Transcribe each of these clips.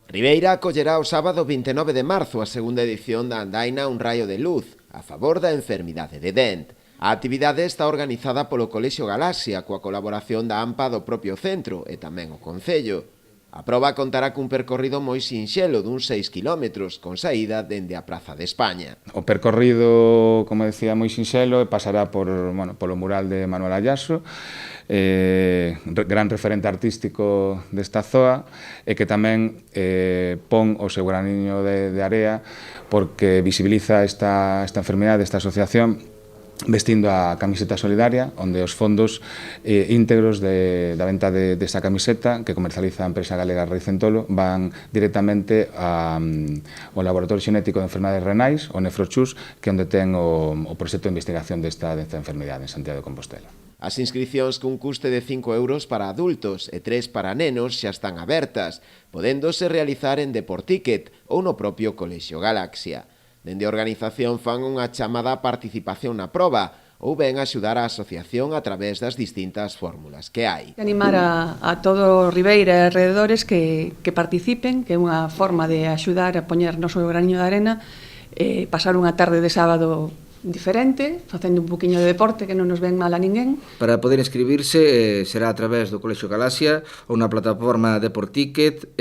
Ribeira acollerá o sábado 29 de marzo a segunda edición da andaina Un raio de luz, a favor da enfermidade de Dent. A actividade está organizada polo Colexio Galaxia coa colaboración da AMPA do propio centro e tamén o Concello. A proba contará cun percorrido moi sinxelo duns 6 km con saída dende a Praza de España. O percorrido, como decía, moi sinxelo e pasará polo mural de Manuel Ayaso, gran referente artístico desta zoa e que tamén pon o seu graniño de area porque visibiliza esta enfermedade, esta asociación, vestindo a camiseta solidaria, onde os fondos íntegros da venta desta camiseta que comercializa a empresa galega Reicentolo van directamente ao Laboratorio Xenético de Enfermedades Renais, o Nefrochus, que é onde ten o proxecto de investigación desta enfermedade en Santiago de Compostela. As inscricións cun custe de 5 euros para adultos e 3 para nenos xa están abertas, podéndose realizar en Deporticket ou no propio Colexio Galaxia. Dende a organización fan unha chamada á participación na proba ou ben axudar a asociación a través das distintas fórmulas que hai. Animar a todo Ribeira e alrededores que participen, que é unha forma de axudar a poñer no seu graniño de arena, pasar unha tarde de sábado diferente, facendo un poquinho de deporte que non nos ven mal a ninguén. Para poder inscribirse será a través do Colexio Galaxia ou na plataforma Deporticket.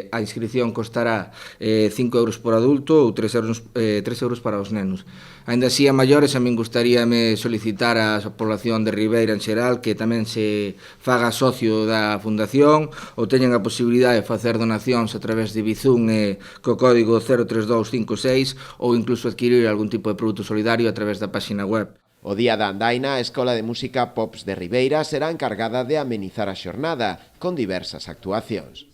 A inscripción costará 5 euros por adulto ou 3 euros para os nenos. Ainda así, a maiores, a min gustaríame solicitar á población de Ribeira en xeral que tamén se faga socio da Fundación ou teñan a posibilidade de facer donacións a través de Bizum co código 03256 ou incluso adquirir algún tipo de produto solidario a través da páxina web. O día da andaina, a Escola de Música Pops de Ribeira será encargada de amenizar a xornada con diversas actuacións.